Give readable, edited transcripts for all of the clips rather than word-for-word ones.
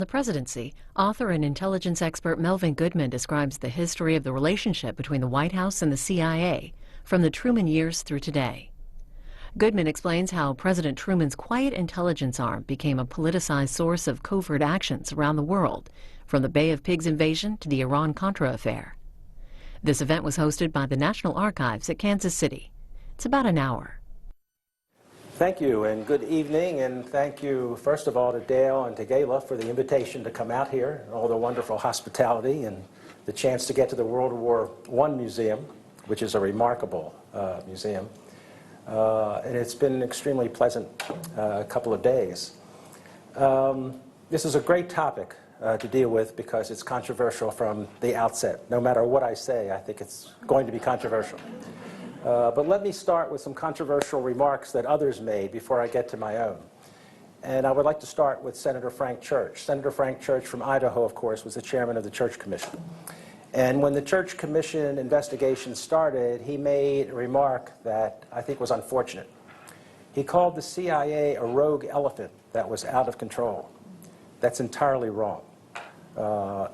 The presidency, author and intelligence expert Melvin Goodman describes the history of the relationship between the White House and the CIA from the Truman years through today. Goodman explains how President Truman's quiet intelligence arm became a politicized source of covert actions around the world, from the Bay of Pigs invasion to the Iran Contra affair. This event was hosted by the National Archives at Kansas City. It's about an hour. Thank you, and good evening, and thank you, first of all, to Dale and to Gayla for the invitation to come out here, and all the wonderful hospitality, and the chance to get to the World War I Museum, which is a remarkable museum. And it's been an extremely pleasant couple of days. This is a great topic to deal with because it's controversial from the outset. No matter what I say, I think it's going to be controversial. But let me start with some controversial remarks that others made before I get to my own. And I would like to start with Senator Frank Church. Senator Frank Church from Idaho, of course, was the chairman of the Church Commission. And when the Church Commission investigation started, he made a remark that I think was unfortunate. He called the CIA a rogue elephant that was out of control. That's entirely wrong.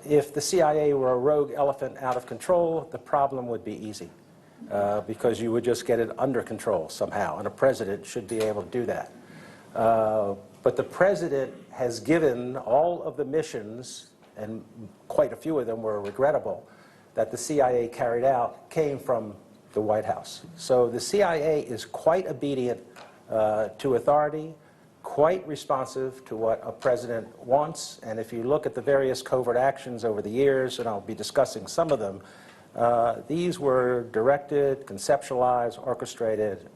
If the CIA were a rogue elephant out of control, the problem would be easy. Because you would just get it under control somehow, and a president should be able to do that. But the president has given all of the missions, and quite a few of them were regrettable, that the CIA carried out came from the White House. So the CIA is quite obedient to authority, quite responsive to what a president wants, and if you look at the various covert actions over the years, and I'll be discussing some of them, these were directed, conceptualized, orchestrated,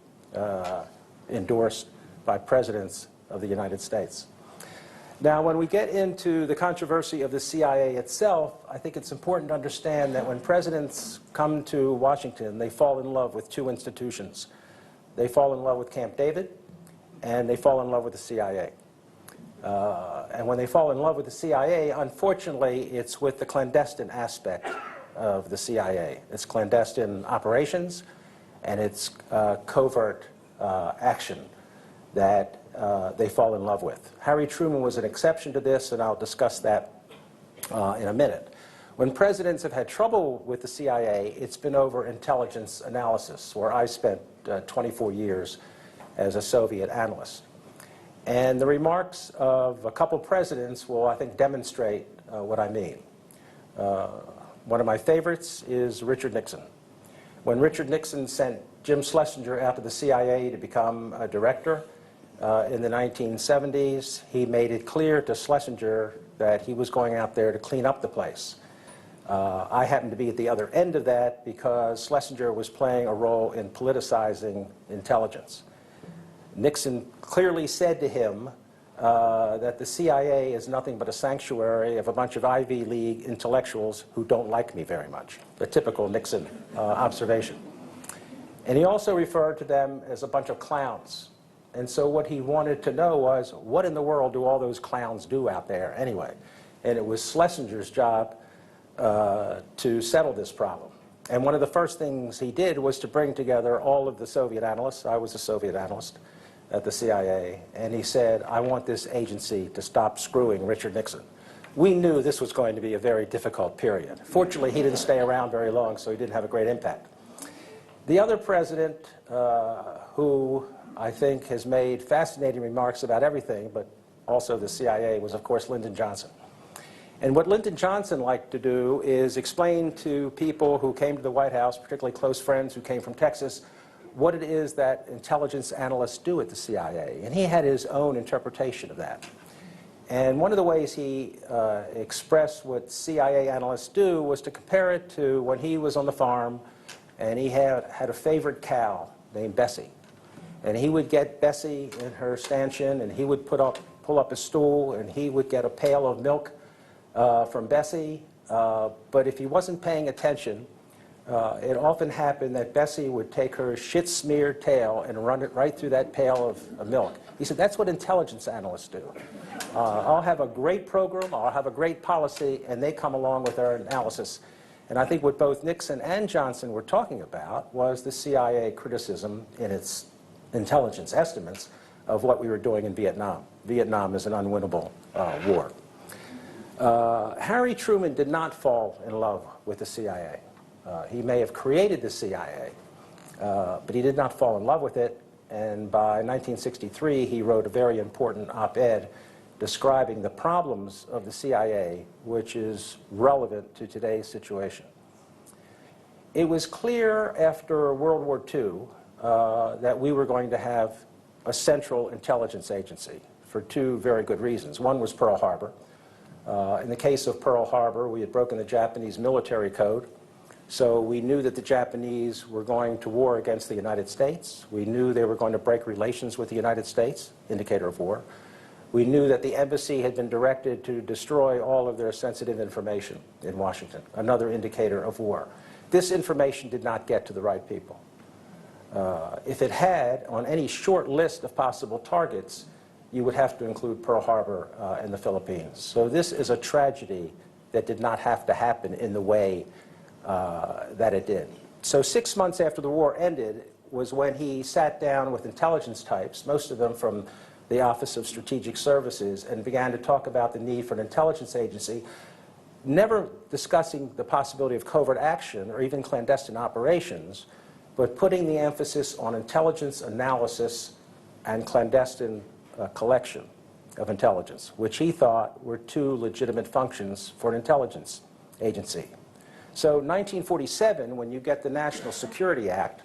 endorsed by presidents of the United States. Now, when we get into the controversy of the CIA itself, I think it's important to understand that when presidents come to Washington, they fall in love with two institutions. They fall in love with Camp David, and they fall in love with the CIA. And when they fall in love with the CIA, unfortunately, it's with the clandestine aspect of the CIA. It's clandestine operations, and it's covert action that they fall in love with. Harry Truman was an exception to this, and I'll discuss that in a minute. When presidents have had trouble with the CIA, it's been over intelligence analysis, where I spent 24 years as a Soviet analyst. And the remarks of a couple presidents will, I think, demonstrate what I mean. One of my favorites is Richard Nixon. When Richard Nixon sent Jim Schlesinger out to the CIA to become a director in the 1970s, he made it clear to Schlesinger that he was going out there to clean up the place. I happened to be at the other end of that because Schlesinger was playing a role in politicizing intelligence. Nixon clearly said to him that the CIA is nothing but a sanctuary of a bunch of Ivy League intellectuals who don't like me very much. The typical Nixon observation. And he also referred to them as a bunch of clowns. And so what he wanted to know was, what in the world do all those clowns do out there anyway? And it was Schlesinger's job to settle this problem. And one of the first things he did was to bring together all of the Soviet analysts. I was a Soviet analyst at the CIA, and he said, I want this agency to stop screwing Richard Nixon. We knew this was going to be a very difficult period. Fortunately, he didn't stay around very long, so he didn't have a great impact. The other president who I think has made fascinating remarks about everything, but also the CIA, was, of course, Lyndon Johnson. And what Lyndon Johnson liked to do is explain to people who came to the White House, particularly close friends who came from Texas, what it is that intelligence analysts do at the CIA. And he had his own interpretation of that. And one of the ways he expressed what CIA analysts do was to compare it to when he was on the farm and he had a favorite cow named Bessie. And he would get Bessie in her stanchion, and he would pull up a stool, and he would get a pail of milk from Bessie. But if he wasn't paying attention, it often happened that Bessie would take her shit-smeared tail and run it right through that pail of milk. He said, that's what intelligence analysts do. I'll have a great program, I'll have a great policy, and they come along with their analysis. And I think what both Nixon and Johnson were talking about was the CIA criticism in its intelligence estimates of what we were doing in Vietnam. Vietnam is an unwinnable war. Harry Truman did not fall in love with the CIA. He may have created the CIA, but he did not fall in love with it, and by 1963 he wrote a very important op-ed describing the problems of the CIA, which is relevant to today's situation. It was clear after World War II that we were going to have a central intelligence agency for two very good reasons. One was Pearl Harbor. In the case of Pearl Harbor, we had broken the Japanese military code, so we knew that the Japanese were going to war against the United States. We knew they were going to break relations with the United States, indicator of war. We knew that the embassy had been directed to destroy all of their sensitive information in Washington, another indicator of war. This information did not get to the right people. If it had, on any short list of possible targets, you would have to include Pearl Harbor and the Philippines. So this is a tragedy that did not have to happen in the way that it did. So 6 months after the war ended was when he sat down with intelligence types, most of them from the Office of Strategic Services, and began to talk about the need for an intelligence agency, never discussing the possibility of covert action or even clandestine operations, but putting the emphasis on intelligence analysis and clandestine collection of intelligence, which he thought were two legitimate functions for an intelligence agency. So 1947, when you get the National Security Act,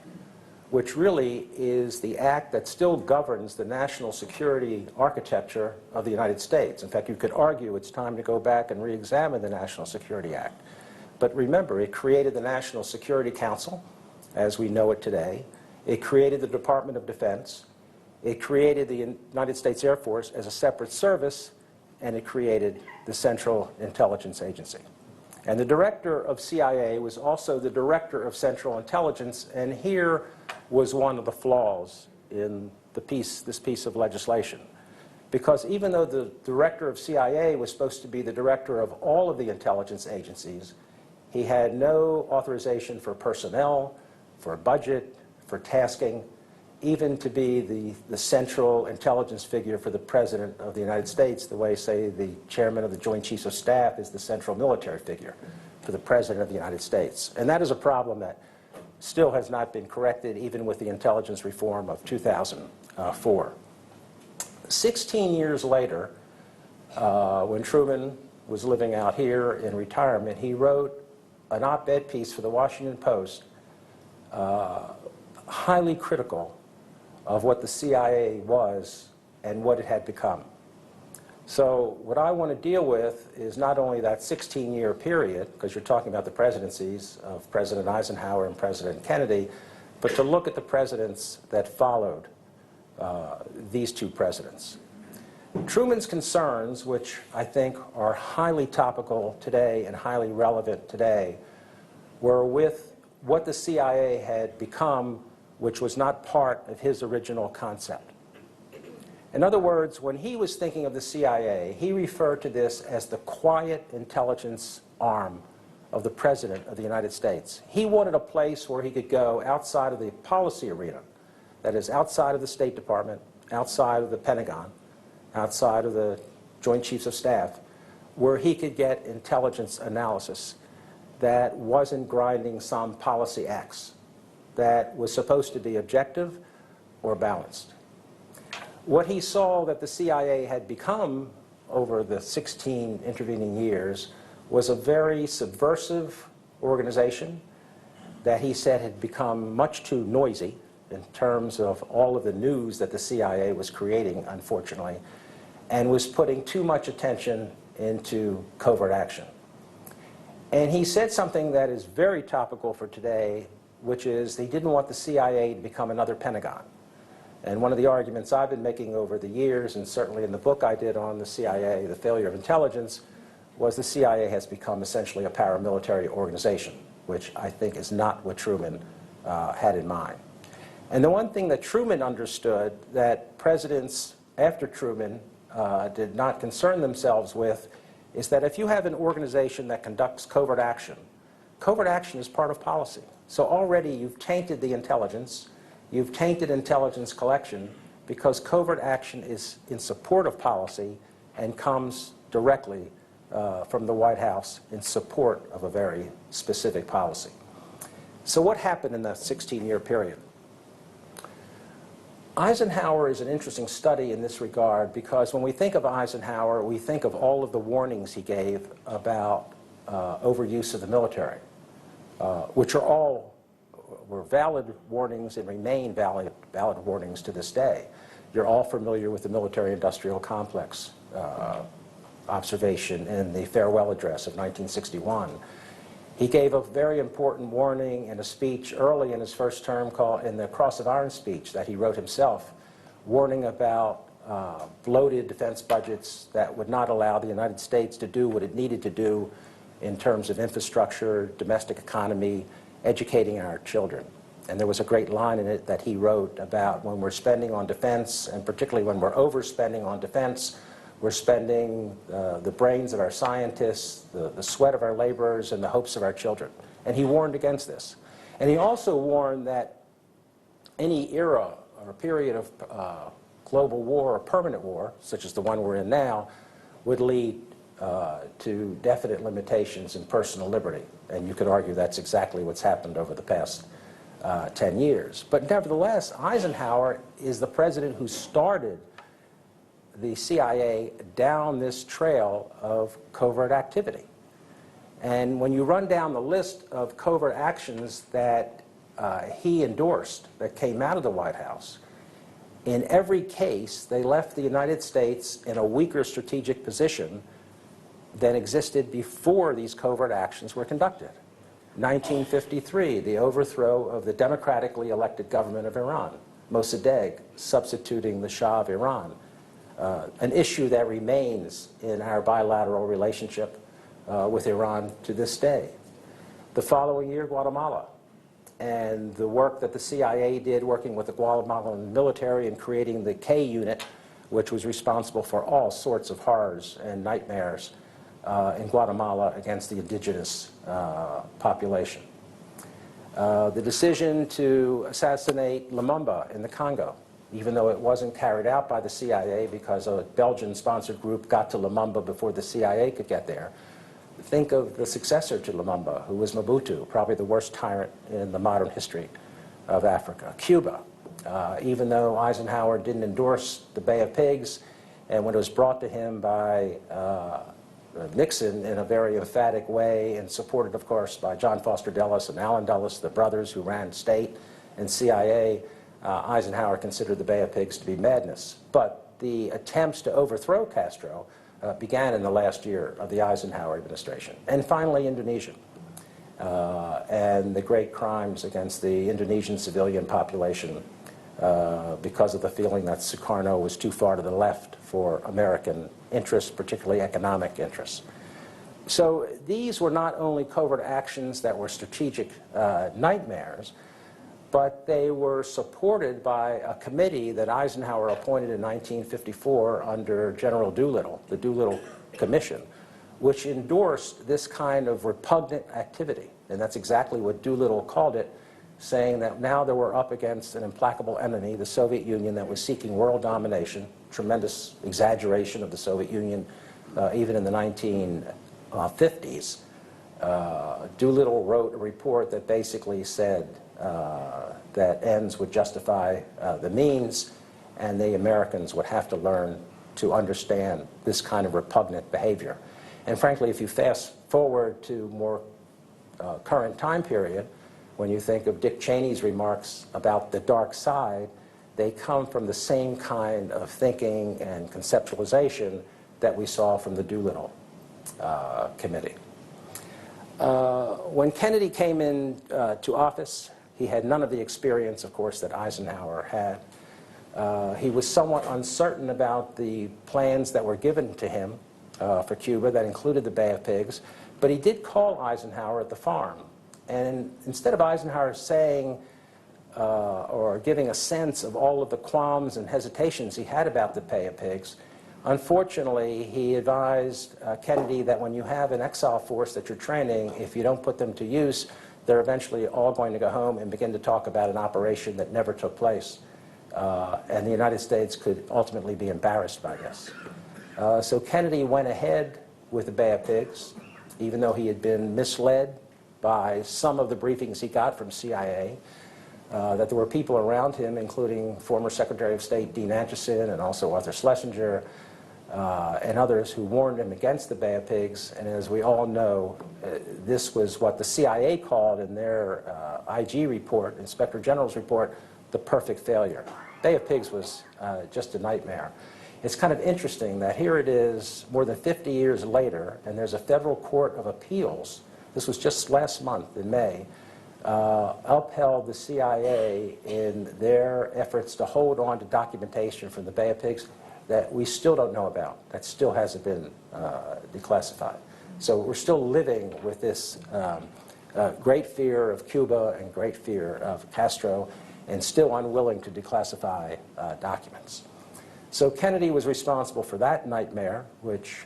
which really is the act that still governs the national security architecture of the United States. In fact, you could argue it's time to go back and re-examine the National Security Act. But remember, it created the National Security Council, as we know it today. It created the Department of Defense. It created the United States Air Force as a separate service, and it created the Central Intelligence Agency. And the director of CIA was also the director of Central Intelligence, and here was one of the flaws in this piece of legislation. Because even though the director of CIA was supposed to be the director of all of the intelligence agencies, he had no authorization for personnel, for budget, for tasking, even to be the central intelligence figure for the President of the United States, the way, say, the chairman of the Joint Chiefs of Staff is the central military figure for the President of the United States. And that is a problem that still has not been corrected, even with the intelligence reform of 2004. 16 years later, when Truman was living out here in retirement, he wrote an op-ed piece for the Washington Post, highly critical of what the CIA was and what it had become. So what I want to deal with is not only that 16-year period, because you're talking about the presidencies of President Eisenhower and President Kennedy, but to look at the presidents that followed these two presidents. Truman's concerns, which I think are highly topical today and highly relevant today, were with what the CIA had become, which was not part of his original concept. In other words, when he was thinking of the CIA, he referred to this as the quiet intelligence arm of the President of the United States. He wanted a place where he could go outside of the policy arena, that is, outside of the State Department, outside of the Pentagon, outside of the Joint Chiefs of Staff, where he could get intelligence analysis that wasn't grinding some policy axe, that was supposed to be objective or balanced. What he saw that the CIA had become over the 16 intervening years was a very subversive organization that he said had become much too noisy in terms of all of the news that the CIA was creating, unfortunately, and was putting too much attention into covert action. And he said something that is very topical for today, which is he didn't want the CIA to become another Pentagon. And one of the arguments I've been making over the years, and certainly in the book I did on the CIA, The Failure of Intelligence, was the CIA has become essentially a paramilitary organization, which I think is not what Truman had in mind. And the one thing that Truman understood that presidents after Truman did not concern themselves with is that if you have an organization that conducts covert action is part of policy. So already you've tainted the intelligence, you've tainted intelligence collection, because covert action is in support of policy and comes directly from the White House in support of a very specific policy. So what happened in the 16-year period? Eisenhower is an interesting study in this regard because when we think of Eisenhower, we think of all of the warnings he gave about overuse of the military, which were valid warnings and remain valid warnings to this day. You're all familiar with the military-industrial complex observation in the farewell address of 1961. He gave a very important warning in a speech early in his first term in the Cross of Iron speech that he wrote himself, warning about bloated defense budgets that would not allow the United States to do what it needed to do in terms of infrastructure, domestic economy, educating our children. And there was a great line in it that he wrote about when we're spending on defense, and particularly when we're overspending on defense, we're spending the brains of our scientists, the sweat of our laborers, and the hopes of our children. And he warned against this. And he also warned that any era or period of global war or permanent war, such as the one we're in now, would lead to definite limitations in personal liberty. And you could argue that's exactly what's happened over the past 10 years. But nevertheless, Eisenhower is the president who started the CIA down this trail of covert activity. And when you run down the list of covert actions that he endorsed that came out of the White House, in every case they left the United States in a weaker strategic position than existed before these covert actions were conducted. 1953, the overthrow of the democratically elected government of Iran, Mossadegh substituting the Shah of Iran, an issue that remains in our bilateral relationship with Iran to this day. The following year, Guatemala, and the work that the CIA did working with the Guatemalan military in creating the K unit, which was responsible for all sorts of horrors and nightmares in Guatemala against the indigenous population. The decision to assassinate Lumumba in the Congo, even though it wasn't carried out by the CIA because a Belgian-sponsored group got to Lumumba before the CIA could get there. Think of the successor to Lumumba, who was Mobutu, probably the worst tyrant in the modern history of Africa. Cuba, even though Eisenhower didn't endorse the Bay of Pigs, and when it was brought to him by Nixon in a very emphatic way, and supported, of course, by John Foster Dulles and Allen Dulles, the brothers who ran state and CIA, Eisenhower considered the Bay of Pigs to be madness. But the attempts to overthrow Castro began in the last year of the Eisenhower administration. And finally, Indonesia, and the great crimes against the Indonesian civilian population because of the feeling that Sukarno was too far to the left for American interests, particularly economic interests. So these were not only covert actions that were strategic nightmares, but they were supported by a committee that Eisenhower appointed in 1954 under General Doolittle, the Doolittle Commission, which endorsed this kind of repugnant activity. And that's exactly what Doolittle called it, saying that now they were up against an implacable enemy, the Soviet Union, that was seeking world domination, tremendous exaggeration of the Soviet Union, even in the 1950s. Doolittle wrote a report that basically said that ends would justify the means, and the Americans would have to learn to understand this kind of repugnant behavior. And frankly, if you fast forward to more current time period, when you think of Dick Cheney's remarks about the dark side, they come from the same kind of thinking and conceptualization that we saw from the Doolittle Committee. When Kennedy came in to office, he had none of the experience, of course, that Eisenhower had. He was somewhat uncertain about the plans that were given to him for Cuba that included the Bay of Pigs, but he did call Eisenhower at the farm. And instead of Eisenhower saying or giving a sense of all of the qualms and hesitations he had about the Bay of Pigs, unfortunately, he advised Kennedy that when you have an exile force that you're training, if you don't put them to use, they're eventually all going to go home and begin to talk about an operation that never took place. And the United States could ultimately be embarrassed by this. So Kennedy went ahead with the Bay of Pigs, even though he had been misled by some of the briefings he got from CIA, that there were people around him, including former Secretary of State Dean Acheson and also Arthur Schlesinger and others, who warned him against the Bay of Pigs. And as we all know, this was what the CIA called in their IG report, Inspector General's report, the perfect failure. Bay of Pigs was just a nightmare. It's kind of interesting that here it is more than 50 years later, and there's a federal court of appeals, this was just last month in May, upheld the CIA in their efforts to hold on to documentation from the Bay of Pigs that we still don't know about, that still hasn't been declassified. So we're still living with this great fear of Cuba and great fear of Castro, and still unwilling to declassify documents. So Kennedy was responsible for that nightmare, which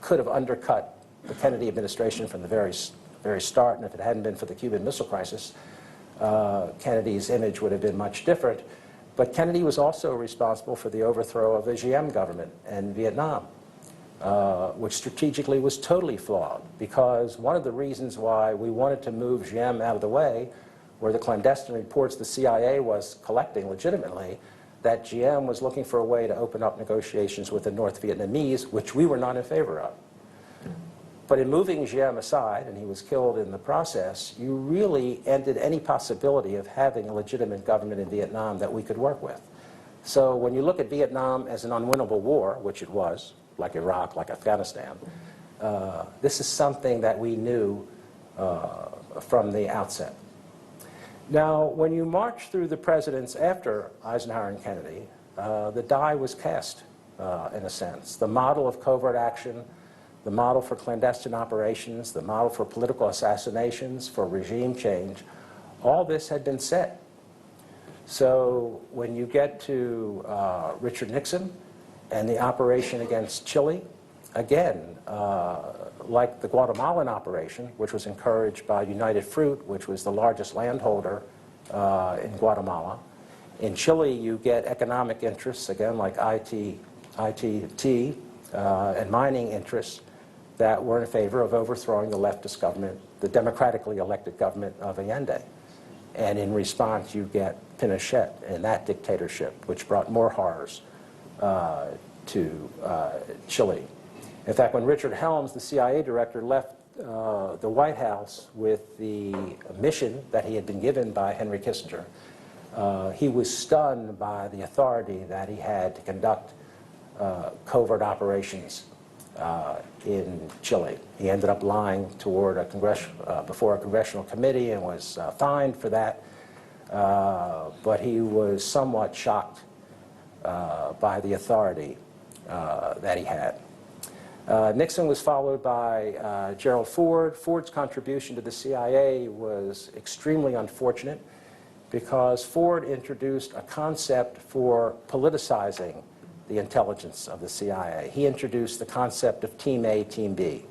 could have undercut the Kennedy administration from the very start, and if it hadn't been for the Cuban Missile Crisis, Kennedy's image would have been much different. But Kennedy was also responsible for the overthrow of the Diem government in Vietnam, which strategically was totally flawed, because one of the reasons why we wanted to move Diem out of the way were the clandestine reports the CIA was collecting legitimately, that Diem was looking for a way to open up negotiations with the North Vietnamese, which we were not in favor of. But in moving Diem aside, and he was killed in the process, you really ended any possibility of having a legitimate government in Vietnam that we could work with. So when you look at Vietnam as an unwinnable war, which it was, like Iraq, like Afghanistan, this is something that we knew from the outset. Now, when you march through the presidents after Eisenhower and Kennedy, the die was cast, in a sense. The model of covert action, the model for clandestine operations, the model for political assassinations, for regime change, all this had been set. So when you get to Richard Nixon and the operation against Chile, again, like the Guatemalan operation, which was encouraged by United Fruit, which was the largest landholder in Guatemala. In Chile, you get economic interests, again, like ITT and mining interests that were in favor of overthrowing the leftist government, the democratically elected government of Allende. And in response, you get Pinochet and that dictatorship, which brought more horrors to Chile. In fact, when Richard Helms, the CIA director, left the White House with the mission that he had been given by Henry Kissinger, he was stunned by the authority that he had to conduct covert operations in Chile. He ended up lying toward before a congressional committee and was fined for that, but he was somewhat shocked by the authority that he had. Nixon was followed by Gerald Ford. Ford's contribution to the CIA was extremely unfortunate because Ford introduced a concept for politicizing the intelligence of the CIA. He introduced the concept of Team A, Team B.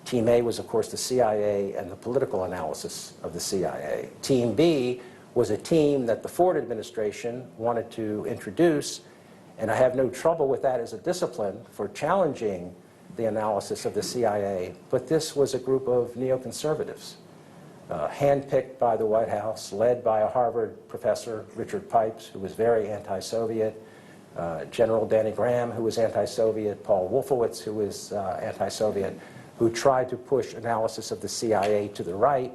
Team A was, of course, the CIA and the political analysis of the CIA. Team B was a team that the Ford administration wanted to introduce, and I have no trouble with that as a discipline for challenging the analysis of the CIA, but this was a group of neoconservatives, handpicked by the White House, led by a Harvard professor, Richard Pipes, who was very anti-Soviet, General Danny Graham, who was anti-Soviet, Paul Wolfowitz, who was anti-Soviet, who tried to push analysis of the CIA to the right,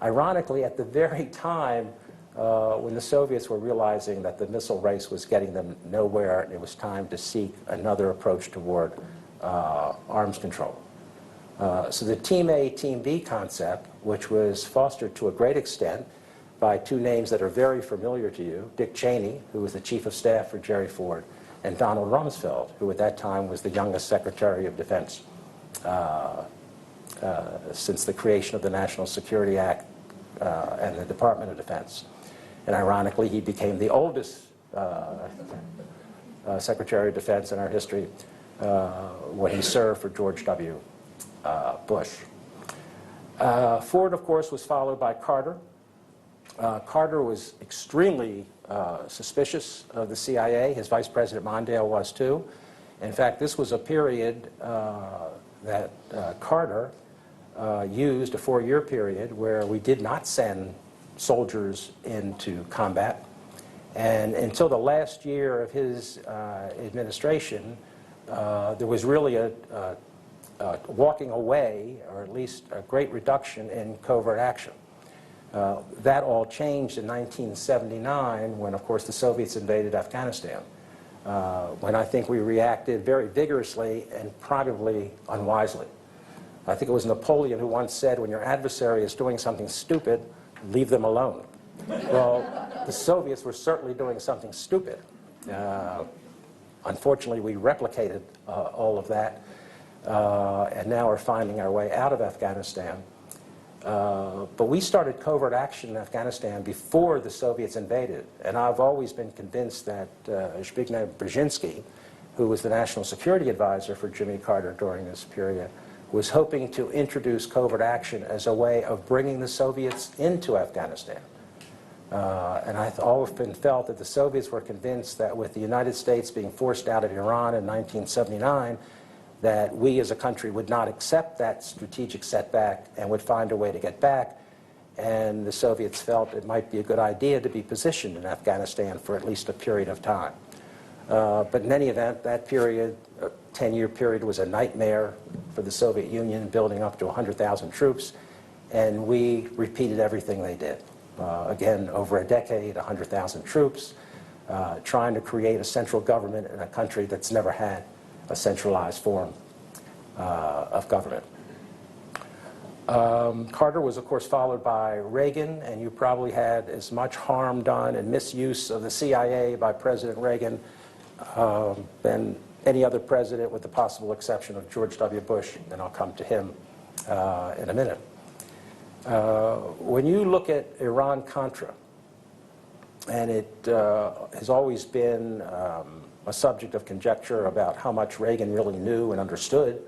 ironically at the very time when the Soviets were realizing that the missile race was getting them nowhere and it was time to seek another approach toward arms control. So the Team A, Team B concept, which was fostered to a great extent by two names that are very familiar to you, Dick Cheney, who was the chief of staff for Jerry Ford, and Donald Rumsfeld, who at that time was the youngest Secretary of Defense since the creation of the National Security Act and the Department of Defense. And ironically, he became the oldest Secretary of Defense in our history when he served for George W. Bush. Ford, of course, was followed by Carter. Carter was extremely suspicious of the CIA. His Vice President Mondale was too. In fact, this was a period that Carter used, a 4-year period, where we did not send soldiers into combat. And until the last year of his administration, there was really a walking away, or at least a great reduction in covert action. That all changed in 1979 when, of course, the Soviets invaded Afghanistan, when I think we reacted very vigorously and probably unwisely. I think it was Napoleon who once said, when your adversary is doing something stupid, leave them alone. Well, the Soviets were certainly doing something stupid. Unfortunately, we replicated all of that, and now we're finding our way out of Afghanistan. But we started covert action in Afghanistan before the Soviets invaded, and I've always been convinced that Zbigniew Brzezinski, who was the national security advisor for Jimmy Carter during this period, was hoping to introduce covert action as a way of bringing the Soviets into Afghanistan. And I've often felt that the Soviets were convinced that with the United States being forced out of Iran in 1979, that we as a country would not accept that strategic setback and would find a way to get back. And the Soviets felt it might be a good idea to be positioned in Afghanistan for at least a period of time. But in any event, that period, a 10-year period, was a nightmare for the Soviet Union, building up to 100,000 troops, and we repeated everything they did. Again, over a decade, 100,000 troops, trying to create a central government in a country that's never had a centralized form of government. Carter was, of course, followed by Reagan, and you probably had as much harm done and misuse of the CIA by President Reagan than any other president, with the possible exception of George W. Bush, and I'll come to him in a minute. When you look at Iran Contra, and it has always been a subject of conjecture about how much Reagan really knew and understood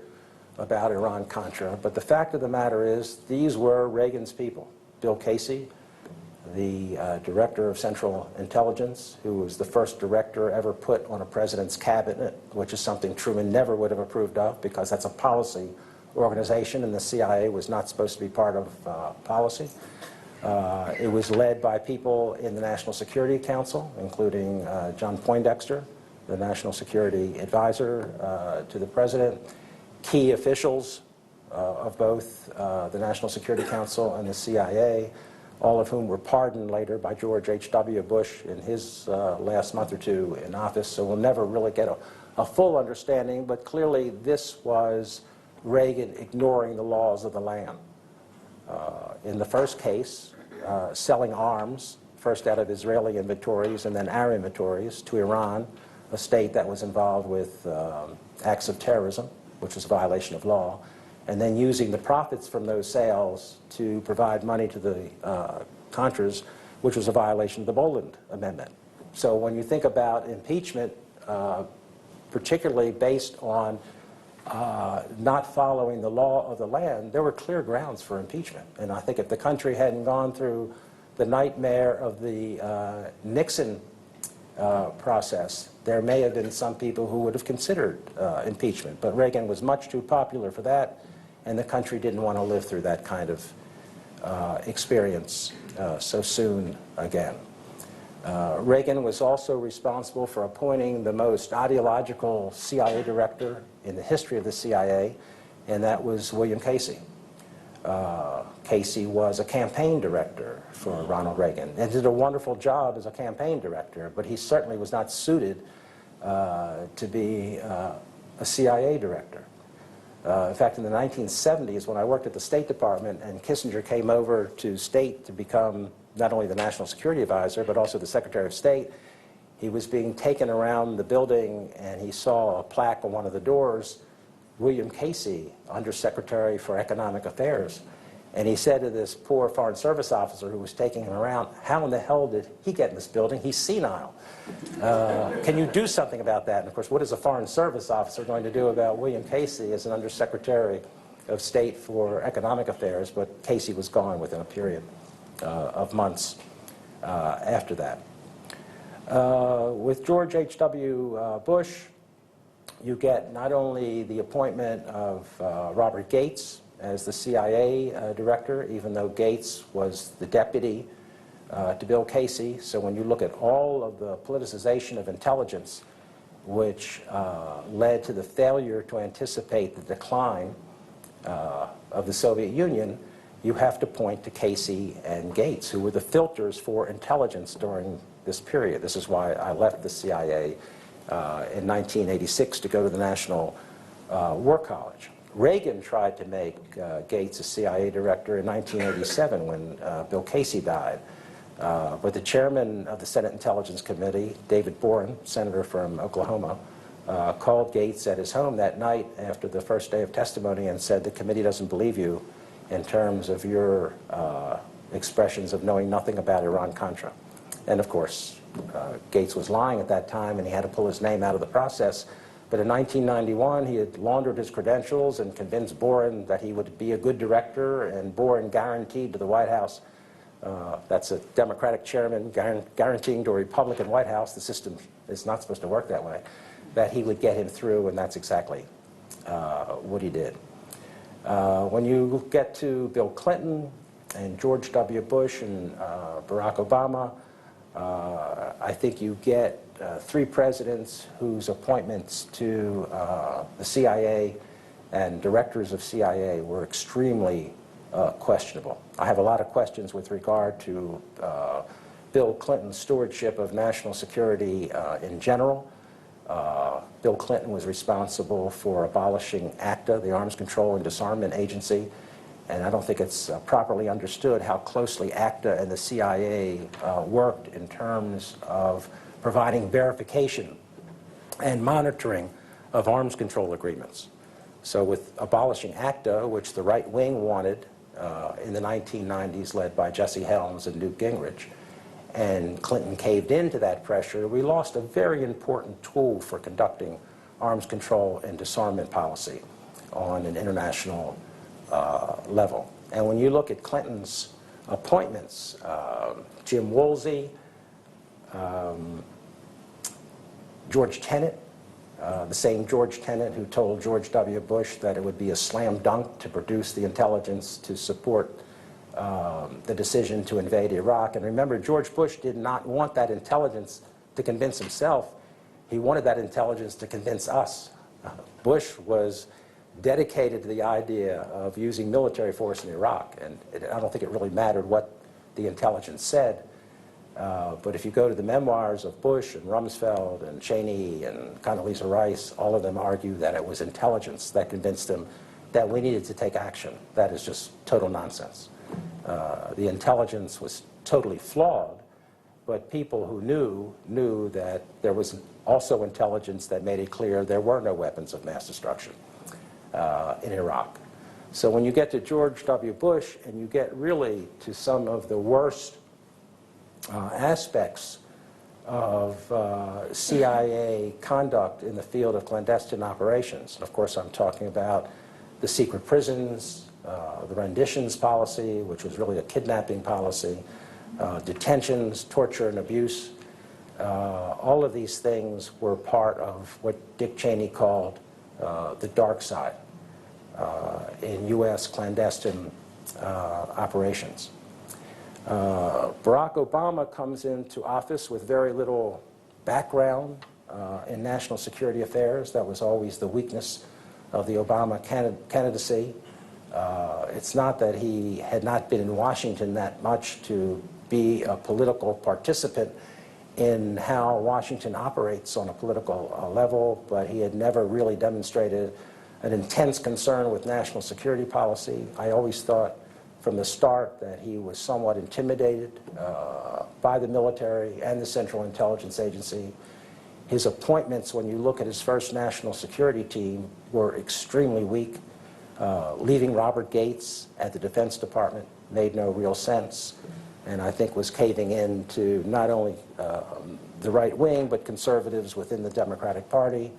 about Iran Contra, but the fact of the matter is these were Reagan's people. Bill Casey, the director of Central Intelligence, who was the first director ever put on a president's cabinet, which is something Truman never would have approved of because that's a policy organization and the CIA was not supposed to be part of policy. It was led by people in the National Security Council, including John Poindexter, the National Security Advisor to the President, key officials of both the National Security Council and the CIA, all of whom were pardoned later by George H.W. Bush in his last month or two in office, so we'll never really get a full understanding, but clearly this was Reagan ignoring the laws of the land. In the first case, selling arms, first out of Israeli inventories and then our inventories, to Iran, a state that was involved with acts of terrorism, which was a violation of law, and then using the profits from those sales to provide money to the Contras, which was a violation of the Boland Amendment. So when you think about impeachment, particularly based on not following the law of the land, there were clear grounds for impeachment. And I think if the country hadn't gone through the nightmare of the Nixon process, there may have been some people who would have considered impeachment. But Reagan was much too popular for that, and the country didn't want to live through that kind of experience so soon again. Reagan was also responsible for appointing the most ideological CIA director in the history of the CIA, and that was William Casey. Casey was a campaign director for Ronald Reagan and did a wonderful job as a campaign director, but he certainly was not suited to be a CIA director. In fact, in the 1970s, when I worked at the State Department and Kissinger came over to State to become not only the National Security Advisor, but also the Secretary of State, he was being taken around the building and he saw a plaque on one of the doors, William Casey, Undersecretary for Economic Affairs. And he said to this poor Foreign Service officer who was taking him around, how in the hell did he get in this building? He's senile. Can you do something about that? And of course, what is a Foreign Service officer going to do about William Casey as an Undersecretary of State for Economic Affairs? But Casey was gone within a period of months after that. With George H.W. Bush, you get not only the appointment of Robert Gates as the CIA director, even though Gates was the deputy to Bill Casey. So when you look at all of the politicization of intelligence, which led to the failure to anticipate the decline of the Soviet Union, you have to point to Casey and Gates, who were the filters for intelligence during this period. This is why I left the CIA in 1986 to go to the National War College. Reagan tried to make Gates a CIA director in 1987 when Bill Casey died. But the chairman of the Senate Intelligence Committee, David Boren, senator from Oklahoma, called Gates at his home that night after the first day of testimony and said, "The committee doesn't believe you in terms of your expressions of knowing nothing about Iran Contra." And of course, Gates was lying at that time, and he had to pull his name out of the process. But in 1991, he had laundered his credentials and convinced Boren that he would be a good director, and Boren guaranteed to the White House, that's a Democratic chairman guaranteeing to a Republican White House, the system is not supposed to work that way, that he would get him through, and that's exactly what he did. When you get to Bill Clinton and George W. Bush and Barack Obama, I think you get three presidents whose appointments to the CIA and directors of CIA were extremely questionable. I have a lot of questions with regard to Bill Clinton's stewardship of national security in general. Bill Clinton was responsible for abolishing ACTA, the Arms Control and Disarmament Agency, and I don't think it's properly understood how closely ACTA and the CIA worked in terms of providing verification and monitoring of arms control agreements. So with abolishing ACTA, which the right wing wanted in the 1990s, led by Jesse Helms and Newt Gingrich, and Clinton caved into that pressure, we lost a very important tool for conducting arms control and disarmament policy on an international level. And when you look at Clinton's appointments, Jim Woolsey, George Tenet, the same George Tenet who told George W. Bush that it would be a slam dunk to produce the intelligence to support the decision to invade Iraq. And remember, George Bush did not want that intelligence to convince himself. He wanted that intelligence to convince us. Bush was dedicated to the idea of using military force in Iraq, and I don't think it really mattered what the intelligence said. But if you go to the memoirs of Bush and Rumsfeld and Cheney and Condoleezza Rice, all of them argue that it was intelligence that convinced them that we needed to take action. That is just total nonsense. The intelligence was totally flawed, but people who knew that there was also intelligence that made it clear there were no weapons of mass destruction in Iraq. So when you get to George W. Bush and you get really to some of the worst aspects of CIA conduct in the field of clandestine operations. And of course, I'm talking about the secret prisons, the renditions policy, which was really a kidnapping policy, detentions, torture, and abuse. All of these things were part of what Dick Cheney called the dark side in U.S. clandestine operations. Barack Obama comes into office with very little background in national security affairs. That was always the weakness of the Obama candidacy. It's not that he had not been in Washington that much to be a political participant in how Washington operates on a political level, but he had never really demonstrated an intense concern with national security policy. I always thought from the start that he was somewhat intimidated by the military and the Central Intelligence Agency. His appointments, when you look at his first national security team, were extremely weak. Leaving Robert Gates at the Defense Department made no real sense, and I think was caving in to not only the right wing, but conservatives within the Democratic Party,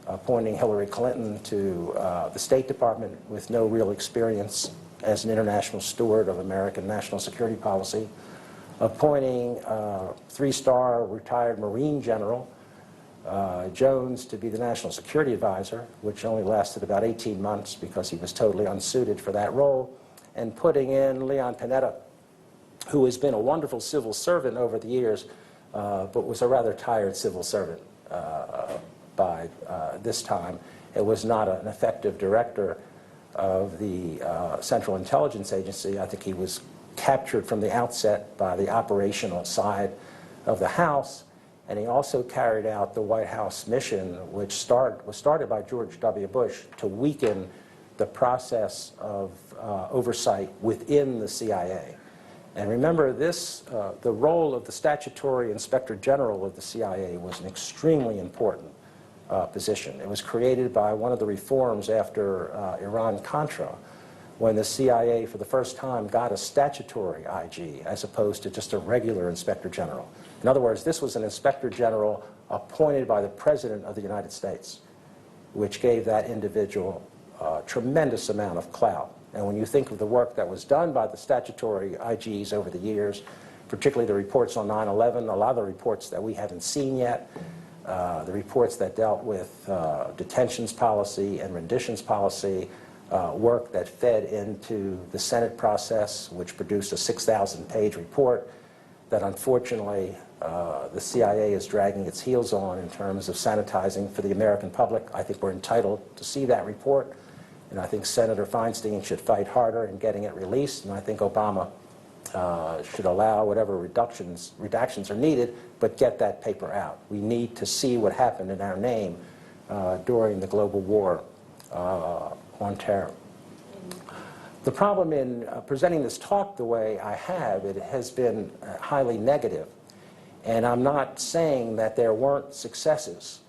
appointing Hillary Clinton to the State Department with no real experience as an international steward of American national security policy, appointing a three-star retired Marine general Jones to be the National Security Advisor, which only lasted about 18 months because he was totally unsuited for that role, and putting in Leon Panetta, who has been a wonderful civil servant over the years, but was a rather tired civil servant by this time. It was not an effective director of the Central Intelligence Agency. I think he was captured from the outset by the operational side of the House, and he also carried out the White House mission, which was started by George W. Bush to weaken the process of oversight within the CIA. And remember, the role of the statutory inspector general of the CIA was an extremely important position. It was created by one of the reforms after Iran Contra, when the CIA for the first time got a statutory IG as opposed to just a regular inspector general. In other words, this was an inspector general appointed by the President of the United States, which gave that individual a tremendous amount of clout. And when you think of the work that was done by the statutory IGs over the years, particularly the reports on 9/11, a lot of the reports that we haven't seen yet, the reports that dealt with detentions policy and renditions policy, work that fed into the Senate process, which produced a 6,000-page report that unfortunately the CIA is dragging its heels on in terms of sanitizing for the American public. I think we're entitled to see that report, and I think Senator Feinstein should fight harder in getting it released, and I think Obama should allow whatever redactions are needed, but get that paper out. We need to see what happened in our name during the global war on terror. The problem in presenting this talk the way I have, it has been highly negative. And I'm not saying that there weren't successes,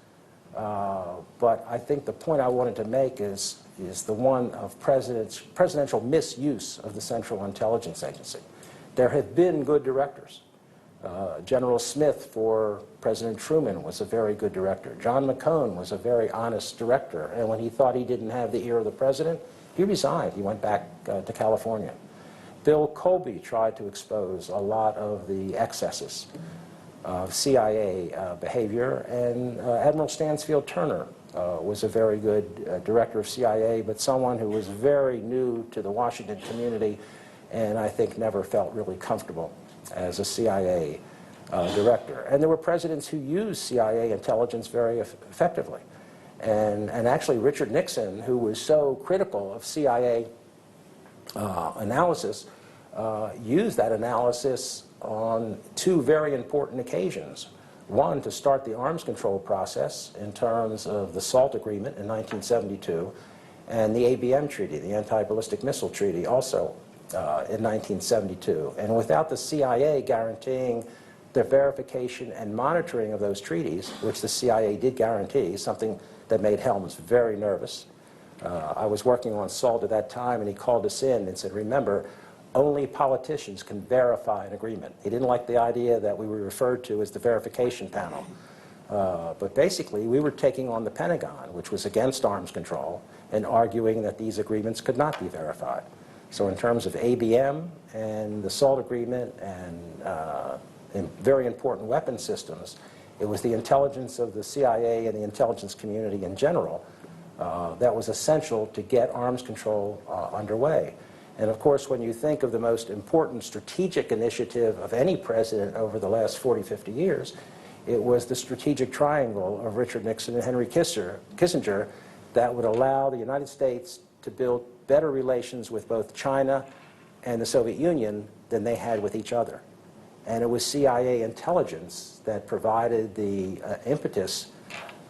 but I think the point I wanted to make is the one of presidential misuse of the Central Intelligence Agency. There have been good directors. General Smith for President Truman was a very good director. John McCone was a very honest director, and when he thought he didn't have the ear of the president, he resigned. He went back to California. Bill Colby tried to expose a lot of the excesses of CIA behavior, and Admiral Stansfield Turner was a very good director of CIA, but someone who was very new to the Washington community, and I think never felt really comfortable as a CIA director. And there were presidents who used CIA intelligence very effectively. And actually Richard Nixon, who was so critical of CIA analysis, used that analysis on two very important occasions. One, to start the arms control process in terms of the SALT agreement in 1972, and the ABM treaty, the Anti-Ballistic Missile Treaty, also in 1972. And without the CIA guaranteeing the verification and monitoring of those treaties, which the CIA did guarantee, something that made Helms very nervous. I was working on SALT at that time, and he called us in and said, remember, only politicians can verify an agreement. He didn't like the idea that we were referred to as the verification panel. But basically, we were taking on the Pentagon, which was against arms control, and arguing that these agreements could not be verified. So in terms of ABM and the SALT agreement and very important weapon systems, it was the intelligence of the CIA and the intelligence community in general that was essential to get arms control underway. And of course, when you think of the most important strategic initiative of any president over the last 40, 50 years, it was the strategic triangle of Richard Nixon and Henry Kissinger that would allow the United States to build better relations with both China and the Soviet Union than they had with each other. And it was CIA intelligence that provided the impetus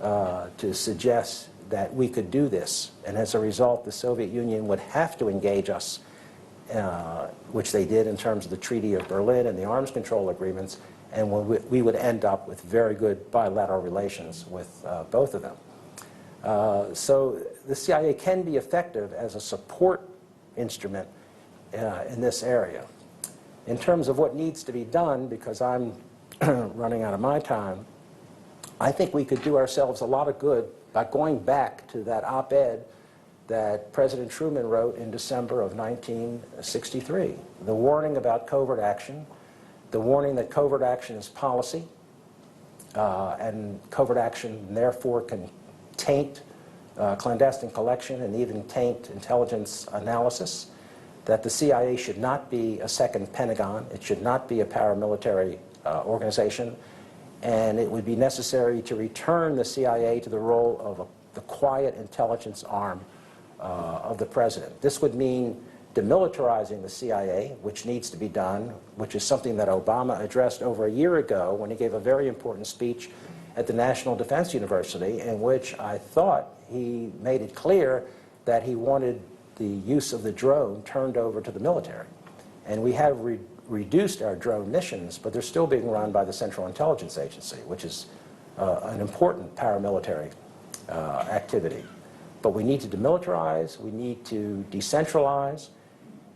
to suggest that we could do this. And as a result, the Soviet Union would have to engage us, which they did in terms of the Treaty of Berlin and the arms control agreements, and we would end up with very good bilateral relations with both of them. So the CIA can be effective as a support instrument in this area. In terms of what needs to be done, because I'm running out of my time, I think we could do ourselves a lot of good by going back to that op-ed that President Truman wrote in December of 1963. The warning about covert action, the warning that covert action is policy, and covert action, and therefore can taint clandestine collection and even taint intelligence analysis, that the CIA should not be a second Pentagon, it should not be a paramilitary organization, and it would be necessary to return the CIA to the role of the quiet intelligence arm of the president. This would mean demilitarizing the CIA, which needs to be done, which is something that Obama addressed over a year ago when he gave a very important speech at the National Defense University, in which I thought he made it clear that he wanted the use of the drone turned over to the military. And we have reduced our drone missions, but they're still being run by the Central Intelligence Agency, which is an important paramilitary activity. But we need to demilitarize, we need to decentralize.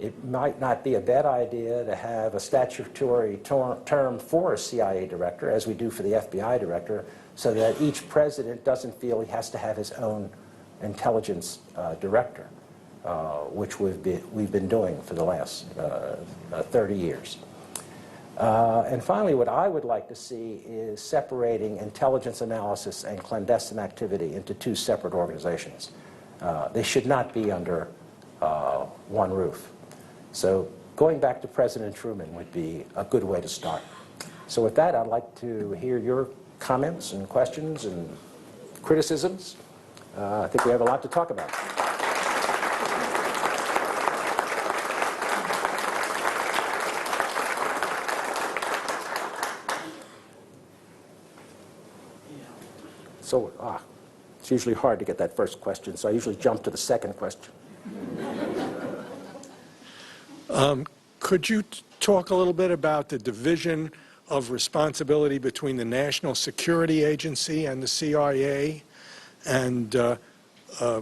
It might not be a bad idea to have a statutory term for a CIA director, as we do for the FBI director, so that each president doesn't feel he has to have his own intelligence director, which we've been doing for the last 30 years. And finally, what I would like to see is separating intelligence analysis and clandestine activity into two separate organizations. They should not be under one roof. So going back to President Truman would be a good way to start. So with that, I'd like to hear your comments and questions and criticisms. I think we have a lot to talk about. So it's usually hard to get that first question, so I usually jump to the second question. Could you talk a little bit about the division of responsibility between the National Security Agency and the CIA? And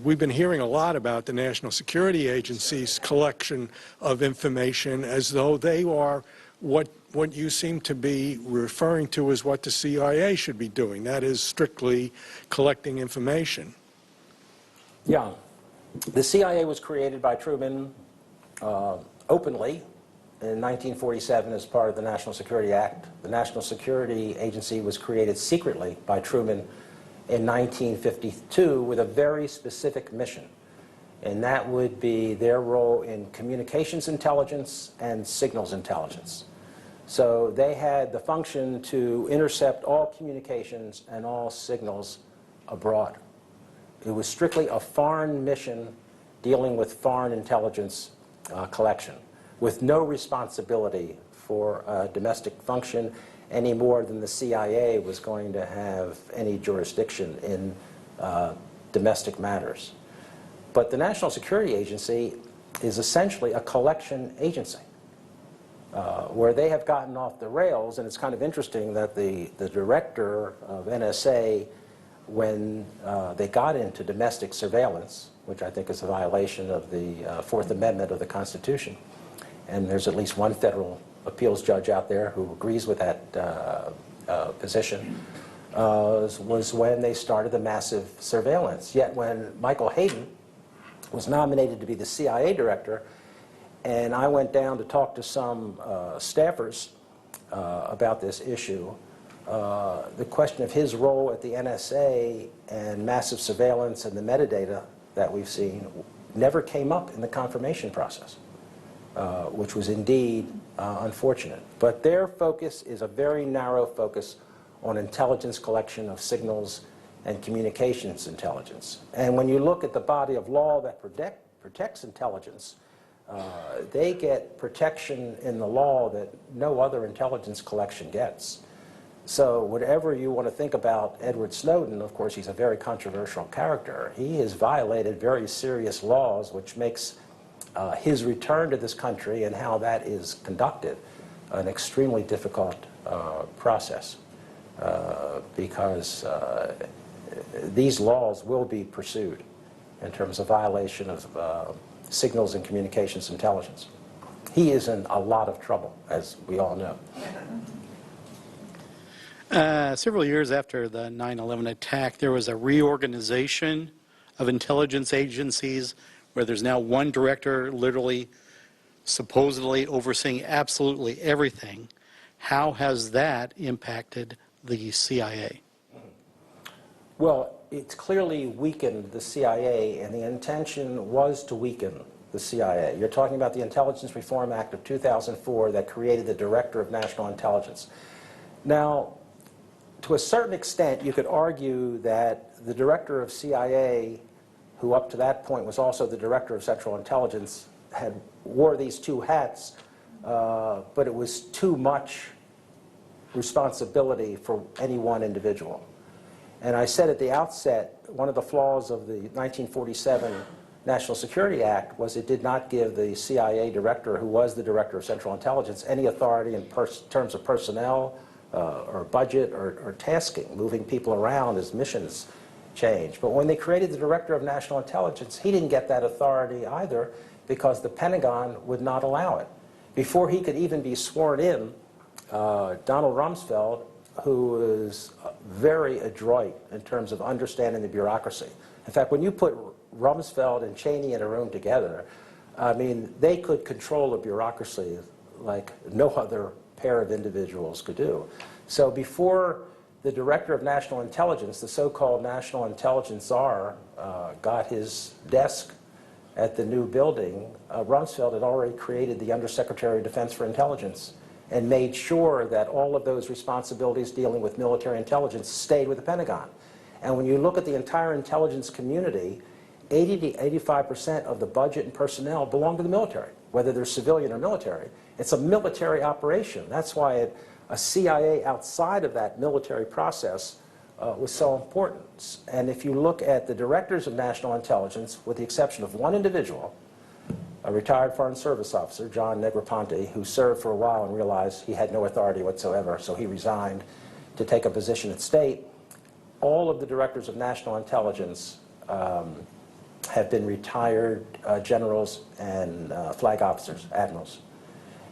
we've been hearing a lot about the National Security Agency's collection of information as though they are what you seem to be referring to as what the CIA should be doing, that is strictly collecting information. Yeah. The CIA was created by Truman openly in 1947 as part of the National Security Act. The National Security Agency was created secretly by Truman in 1952 with a very specific mission, and that would be their role in communications intelligence and signals intelligence. So they had the function to intercept all communications and all signals abroad. It was strictly a foreign mission dealing with foreign intelligence collection, with no responsibility for domestic function any more than the CIA was going to have any jurisdiction in domestic matters. But the National Security Agency is essentially a collection agency where they have gotten off the rails, and it's kind of interesting that the director of NSA, when they got into domestic surveillance, which I think is a violation of the Fourth Amendment of the Constitution, and there's at least one federal appeals judge out there who agrees with that position, was when they started the massive surveillance. Yet when Michael Hayden was nominated to be the CIA director, and I went down to talk to some staffers about this issue, the question of his role at the NSA and massive surveillance and the metadata that we've seen never came up in the confirmation process, which was indeed unfortunate. But their focus is a very narrow focus on intelligence collection of signals and communications intelligence. And when you look at the body of law that protects intelligence, they get protection in the law that no other intelligence collection gets. So whatever you want to think about Edward Snowden, of course, he's a very controversial character. He has violated very serious laws, which makes his return to this country and how that is conducted an extremely difficult process because these laws will be pursued in terms of violation of signals and communications intelligence. He is in a lot of trouble, as we all know. Several years after the 9/11 attack, there was a reorganization of intelligence agencies where there's now one director literally supposedly overseeing absolutely everything. How has that impacted the CIA? Well, it's clearly weakened the CIA, and the intention was to weaken the CIA. You're talking about the Intelligence Reform Act of 2004 that created the Director of National Intelligence. Now, to a certain extent, you could argue that the Director of CIA, who up to that point was also the Director of Central Intelligence, wore these two hats, but it was too much responsibility for any one individual. And I said at the outset, one of the flaws of the 1947 National Security Act was it did not give the CIA director, who was the Director of Central Intelligence, any authority in terms of personnel or budget or tasking, moving people around as missions change. But when they created the Director of National Intelligence, he didn't get that authority either because the Pentagon would not allow it. Before he could even be sworn in, Donald Rumsfeld, who was very adroit in terms of understanding the bureaucracy. In fact, when you put Rumsfeld and Cheney in a room together, I mean, they could control a bureaucracy like no other pair of individuals could do. So before the Director of National Intelligence, the so-called National Intelligence Czar, got his desk at the new building, Rumsfeld had already created the Undersecretary of Defense for Intelligence and made sure that all of those responsibilities dealing with military intelligence stayed with the Pentagon. And when you look at the entire intelligence community, 80 to 85% of the budget and personnel belong to the military, whether they're civilian or military. It's a military operation. That's why a CIA outside of that military process was so important. And if you look at the directors of national intelligence, with the exception of one individual, a retired Foreign Service officer, John Negroponte, who served for a while and realized he had no authority whatsoever, so he resigned to take a position at state. All of the directors of national intelligence have been retired generals and flag officers, admirals.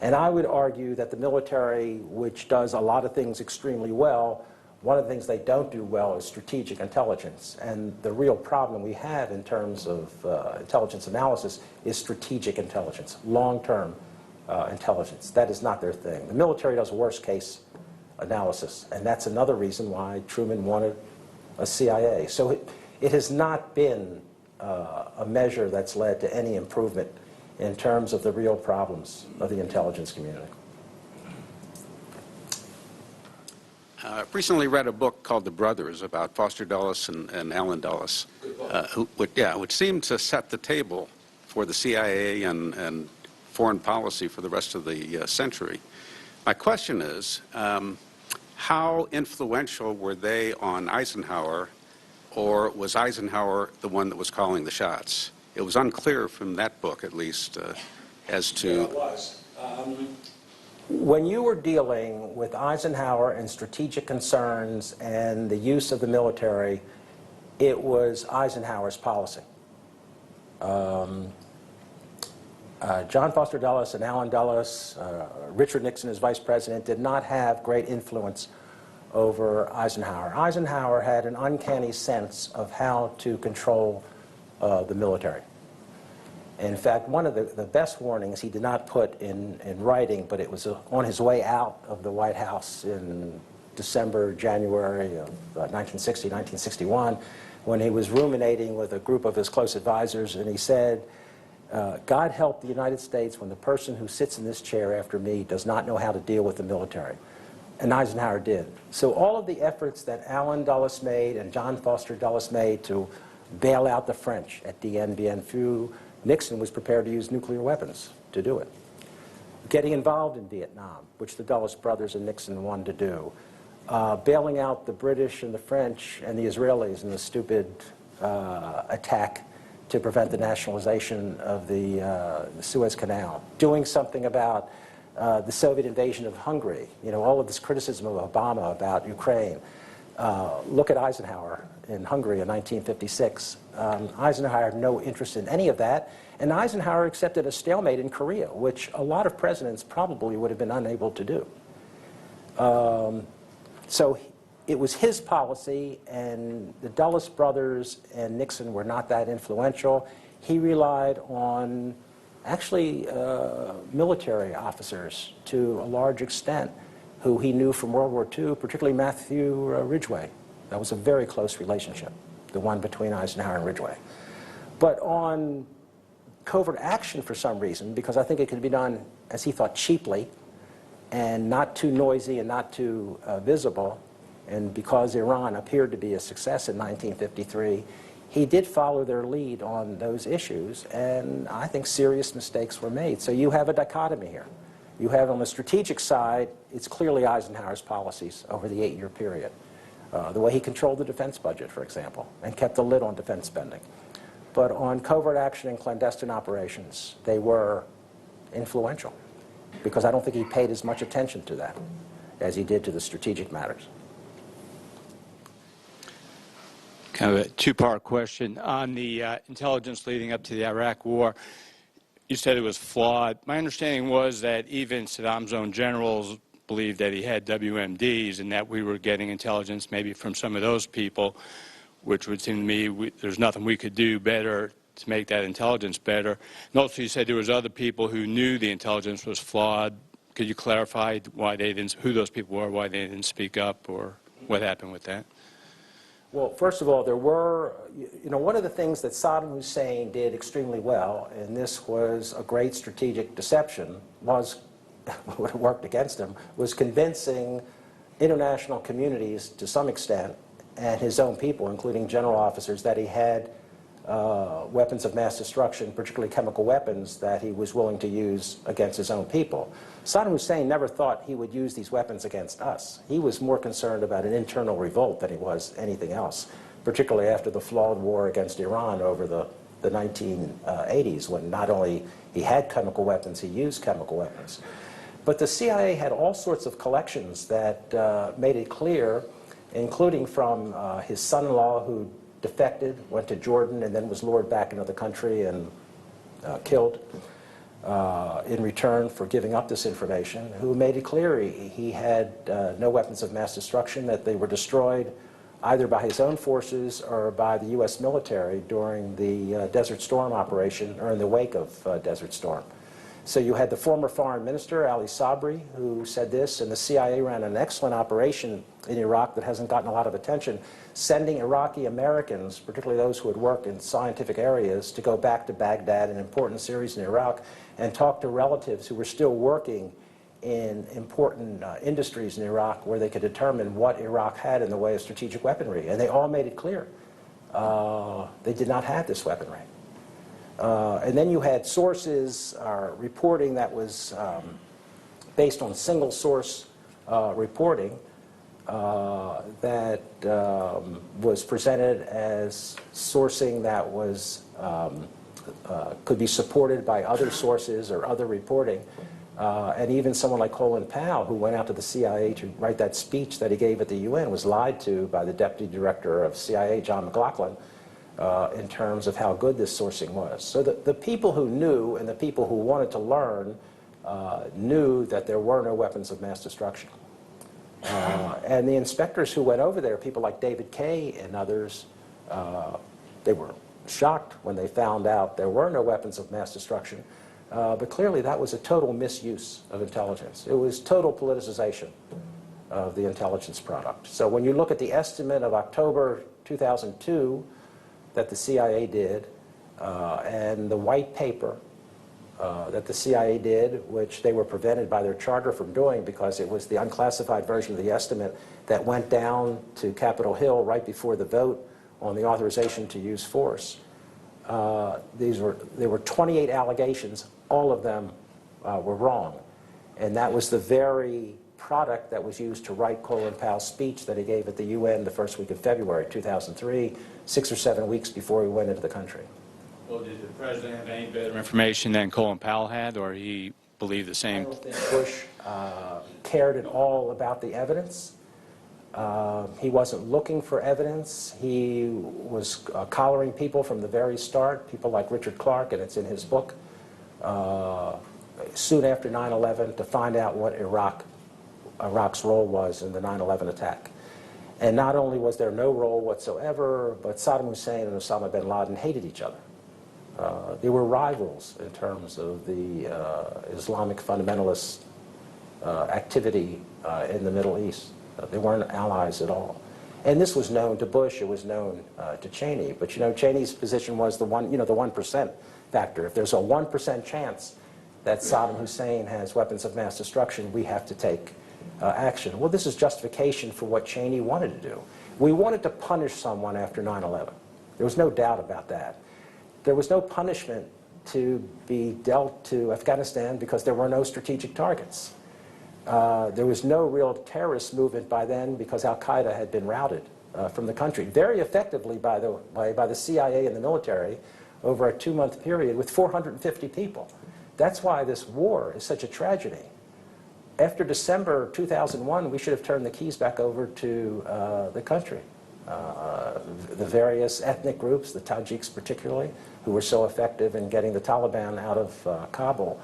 And I would argue that the military, which does a lot of things extremely well, one of the things they don't do well is strategic intelligence. And the real problem we have in terms of intelligence analysis is strategic intelligence, long-term intelligence. That is not their thing. The military does worst-case analysis, and that's another reason why Truman wanted a CIA. So it has not been a measure that's led to any improvement in terms of the real problems of the intelligence community. Recently read a book called The Brothers about Foster Dulles and Allen Dulles, which seemed to set the table for the CIA and foreign policy for the rest of the century. My question is, how influential were they on Eisenhower, or was Eisenhower the one that was calling the shots? It was unclear from that book, at least, as to... Yeah, it was. When you were dealing with Eisenhower and strategic concerns and the use of the military, it was Eisenhower's policy. John Foster Dulles and Allen Dulles, Richard Nixon as vice president, did not have great influence over Eisenhower. Eisenhower had an uncanny sense of how to control the military. In fact, one of the best warnings he did not put in writing, but it was on his way out of the White House in December, January of 1960, 1961, when he was ruminating with a group of his close advisors, and he said, God help the United States when the person who sits in this chair after me does not know how to deal with the military. And Eisenhower did. So all of the efforts that Allen Dulles made and John Foster Dulles made to bail out the French at Dien Bien Phu, Nixon was prepared to use nuclear weapons to do it. Getting involved in Vietnam, which the Dulles brothers and Nixon wanted to do. Bailing out the British and the French and the Israelis in the stupid attack to prevent the nationalization of the Suez Canal. Doing something about the Soviet invasion of Hungary. You know, all of this criticism of Obama about Ukraine. Look at Eisenhower in Hungary in 1956. Eisenhower had no interest in any of that, and Eisenhower accepted a stalemate in Korea, which a lot of presidents probably would have been unable to do. So it was his policy, and the Dulles brothers and Nixon were not that influential. He relied on, actually, military officers to a large extent who he knew from World War II, particularly Matthew Ridgway. That was a very close relationship, the one between Eisenhower and Ridgway. But on covert action, for some reason, because I think it could be done, as he thought, cheaply and not too noisy and not too visible, and because Iran appeared to be a success in 1953, he did follow their lead on those issues, and I think serious mistakes were made. So you have a dichotomy here. You have, on the strategic side, it's clearly Eisenhower's policies over the 8-year period. The way he controlled the defense budget, for example, and kept the lid on defense spending. But on covert action and clandestine operations, they were influential, because I don't think he paid as much attention to that as he did to the strategic matters. Kind of a two-part question. On the intelligence leading up to the Iraq War, you said it was flawed. My understanding was that even Saddam's own generals believed that he had WMDs and that we were getting intelligence maybe from some of those people, which would seem to me there's nothing we could do better to make that intelligence better. And also you said there was other people who knew the intelligence was flawed. Could you clarify why they didn't, who those people were, why they didn't speak up, or what happened with that? Well, first of all, there were, one of the things that Saddam Hussein did extremely well, and this was a great strategic deception, was, what worked against him, was convincing international communities to some extent, and his own people, including general officers, that he had weapons of mass destruction, particularly chemical weapons, that he was willing to use against his own people. Saddam Hussein never thought he would use these weapons against us. He was more concerned about an internal revolt than he was anything else, particularly after the flawed war against Iran over the 1980s, when not only he had chemical weapons, he used chemical weapons. But the CIA had all sorts of collections that made it clear, including from his son-in-law, who defected, went to Jordan, and then was lured back into the country and killed in return for giving up this information, who made it clear he had no weapons of mass destruction, that they were destroyed either by his own forces or by the U.S. military during the Desert Storm operation, or in the wake of Desert Storm. So you had the former foreign minister, Ali Sabri, who said this, and the CIA ran an excellent operation in Iraq that hasn't gotten a lot of attention, sending Iraqi Americans, particularly those who had worked in scientific areas, to go back to Baghdad, an important series in Iraq, and talk to relatives who were still working in important industries in Iraq, where they could determine what Iraq had in the way of strategic weaponry. And they all made it clear they did not have this weaponry. And then you had sources reporting that was based on single source reporting that was presented as sourcing that was could be supported by other sources or other reporting. And even someone like Colin Powell, who went out to the CIA to write that speech that he gave at the UN, was lied to by the Deputy Director of CIA, John McLaughlin, in terms of how good this sourcing was. So the people who knew and the people who wanted to learn knew that there were no weapons of mass destruction. And the inspectors who went over there, people like David Kay and others, they were shocked when they found out there were no weapons of mass destruction. But clearly that was a total misuse of intelligence. It was total politicization of the intelligence product. So when you look at the estimate of October 2002 that the CIA did, and the white paper that the CIA did, which they were prevented by their charter from doing because it was the unclassified version of the estimate that went down to Capitol Hill right before the vote on the authorization to use force. There were 28 allegations. All of them were wrong. And that was the very product that was used to write Colin Powell's speech that he gave at the UN the first week of February 2003, 6 or 7 weeks before he went into the country. Well, did the president have any better information than Colin Powell had, or he believed the same? I don't think Bush cared at all about the evidence. He wasn't looking for evidence. He was collaring people from the very start, people like Richard Clarke, and it's in his book, soon after 9/11, to find out what Iraq's role was in the 9/11 attack. And not only was there no role whatsoever, but Saddam Hussein and Osama bin Laden hated each other. They were rivals in terms of the Islamic fundamentalist activity in the Middle East. They weren't allies at all. And this was known to Bush, it was known to Cheney. But you know, Cheney's position was the 1% factor. If there's a 1% chance that Saddam Hussein has weapons of mass destruction, we have to take action. Well, this is justification for what Cheney wanted to do. We wanted to punish someone after 9/11. There was no doubt about that. There was no punishment to be dealt to Afghanistan because there were no strategic targets. There was no real terrorist movement by then because al-Qaeda had been routed from the country, very effectively, by the way, by the CIA and the military over a 2-month period with 450 people. That's why this war is such a tragedy. After December 2001, we should have turned the keys back over to the country. The various ethnic groups, the Tajiks particularly, who were so effective in getting the Taliban out of Kabul.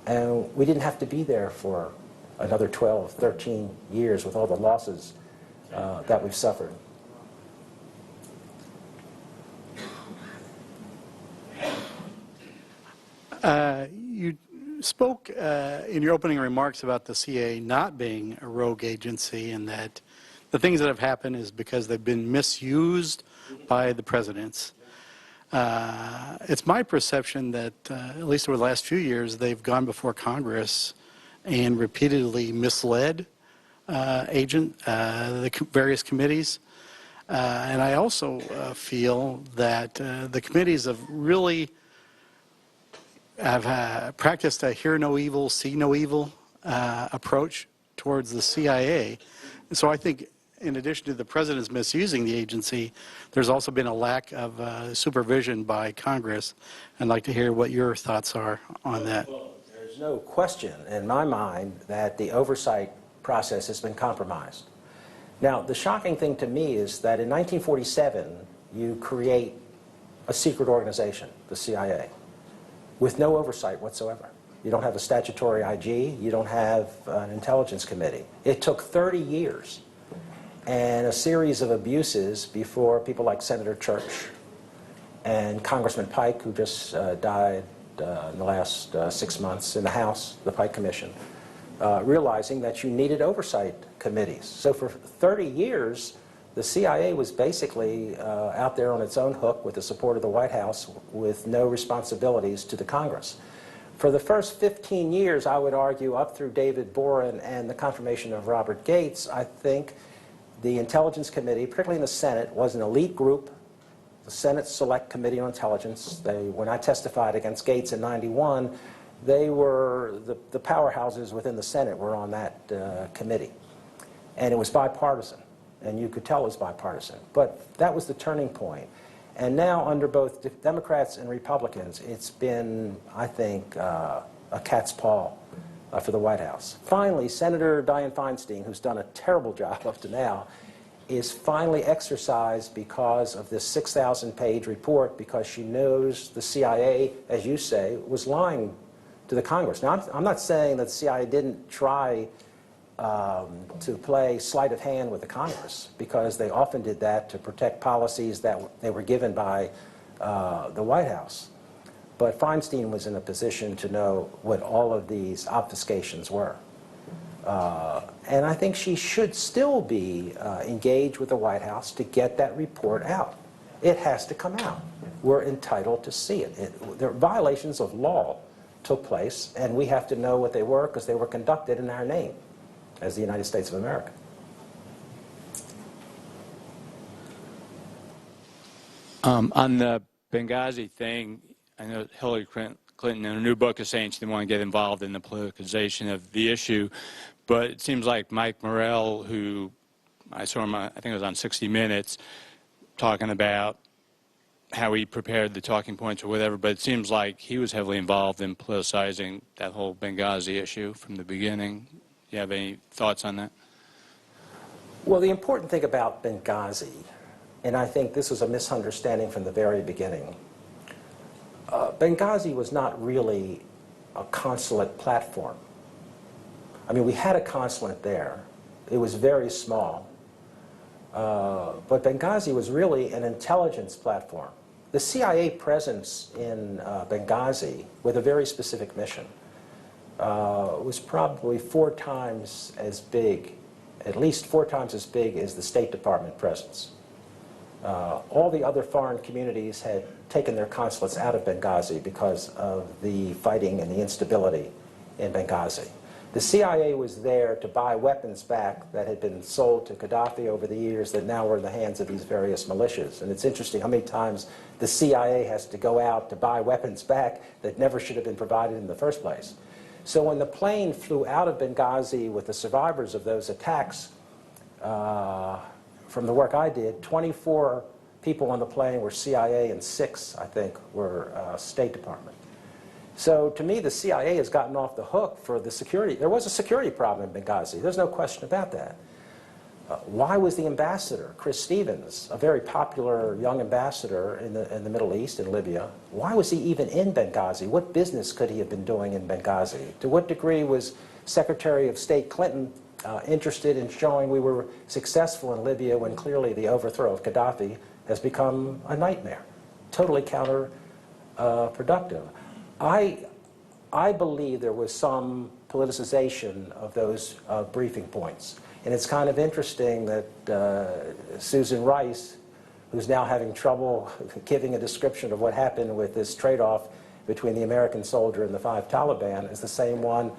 And we didn't have to be there for another 12, 13 years with all the losses that we've suffered. You spoke in your opening remarks about the CIA not being a rogue agency, and that the things that have happened is because they've been misused by the presidents. It's my perception that, at least over the last few years, they've gone before Congress and repeatedly misled the various committees. And I also feel that the committees have really practiced a hear no evil, see no evil approach towards the CIA. And so I think, in addition to the president's misusing the agency, there's also been a lack of supervision by Congress. I'd like to hear what your thoughts are on that. There's no question in my mind that the oversight process has been compromised. Now, the shocking thing to me is that in 1947, you create a secret organization, the CIA, with no oversight whatsoever. You don't have a statutory IG, you don't have an intelligence committee. It took 30 years and a series of abuses before people like Senator Church and Congressman Pike, who just died in the last 6 months in the House, the Pike Commission, realizing that you needed oversight committees. So for 30 years, the CIA was basically out there on its own hook with the support of the White House with no responsibilities to the Congress. For the first 15 years, I would argue, up through David Boren and the confirmation of Robert Gates, I think the Intelligence Committee, particularly in the Senate, was an elite group. The Senate Select Committee on Intelligence, when I testified against Gates in '91, they were, the powerhouses within the Senate were on that committee. And it was bipartisan, and you could tell it was bipartisan. But that was the turning point. And now, under both Democrats and Republicans, it's been, I think, a cat's paw for the White House. Finally, Senator Dianne Feinstein, who's done a terrible job up to now, is finally exercised because of this 6,000-page report, because she knows the CIA, as you say, was lying to the Congress. Now, I'm not saying that the CIA didn't try to play sleight of hand with the Congress, because they often did that to protect policies that they were given by the White House. But Feinstein was in a position to know what all of these obfuscations were. And I think she should still be engaged with the White House to get that report out. It has to come out. We're entitled to see it. There violations of law took place, and we have to know what they were, because they were conducted in our name as the United States of America. On the Benghazi thing, I know Hillary Clinton in her new book is saying she didn't want to get involved in the politicization of the issue, but it seems like Mike Morrell, who I saw him, I think it was on 60 Minutes, talking about how he prepared the talking points or whatever, but it seems like he was heavily involved in politicizing that whole Benghazi issue from the beginning. Do you have any thoughts on that? Well, the important thing about Benghazi, and I think this was a misunderstanding from the very beginning, Benghazi was not really a consulate platform. I mean, we had a consulate there. It was very small. But Benghazi was really an intelligence platform. The CIA presence in Benghazi with a very specific mission was probably 4 times as big, at least 4 times as big as the State Department presence. All the other foreign communities had taken their consulates out of Benghazi because of the fighting and the instability in Benghazi. The CIA was there to buy weapons back that had been sold to Gaddafi over the years that now were in the hands of these various militias. And it's interesting how many times the CIA has to go out to buy weapons back that never should have been provided in the first place. So when the plane flew out of Benghazi with the survivors of those attacks, from the work I did, 24 people on the plane were CIA and 6, I think, were State Department. So to me, the CIA has gotten off the hook for the security. There was a security problem in Benghazi. There's no question about that. Why was the ambassador, Chris Stevens, a very popular young ambassador in the Middle East, in Libya, why was he even in Benghazi? What business could he have been doing in Benghazi? To what degree was Secretary of State Clinton interested in showing we were successful in Libya when clearly the overthrow of Gaddafi has become a nightmare, totally counterproductive? I believe there was some politicization of those briefing points. And it's kind of interesting that Susan Rice, who's now having trouble giving a description of what happened with this trade-off between the American soldier and the 5 Taliban, is the same one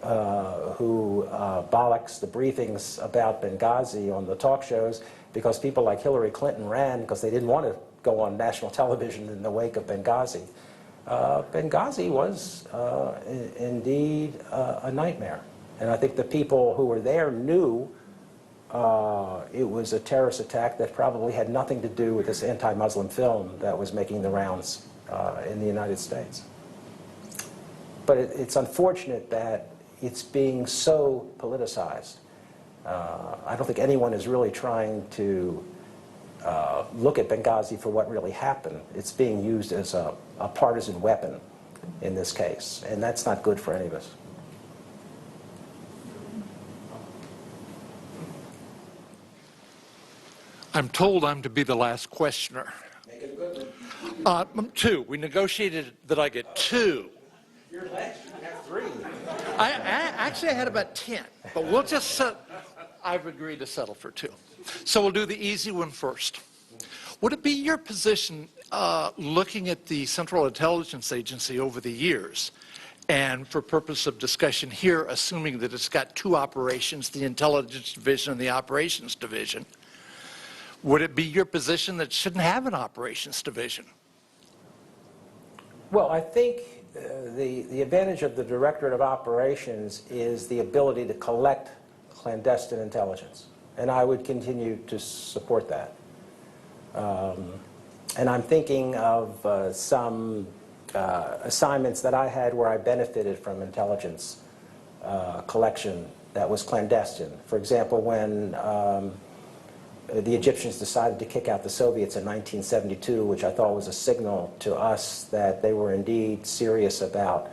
who bollocks the briefings about Benghazi on the talk shows because people like Hillary Clinton ran because they didn't want to go on national television in the wake of Benghazi. Benghazi was indeed a nightmare. And I think the people who were there knew it was a terrorist attack that probably had nothing to do with this anti-Muslim film that was making the rounds in the United States. But it's unfortunate that it's being so politicized. I don't think anyone is really trying to look at Benghazi for what really happened. It's being used as a partisan weapon in this case, and that's not good for any of us. I'm told I'm to be the last questioner. Make it a good one. 2. We negotiated that I get 2. You're last. You have 3. Actually, I had about 10, but we'll just I've agreed to settle for 2. So we'll do the easy one first. Would it be your position, looking at the Central Intelligence Agency over the years, and for purpose of discussion here, assuming that it's got 2 operations, the Intelligence Division and the Operations Division, would it be your position that it shouldn't have an Operations Division? Well, I think the advantage of the Directorate of Operations is the ability to collect clandestine intelligence. And I would continue to support that. And I'm thinking of some assignments that I had where I benefited from intelligence collection that was clandestine. For example, when the Egyptians decided to kick out the Soviets in 1972, which I thought was a signal to us that they were indeed serious about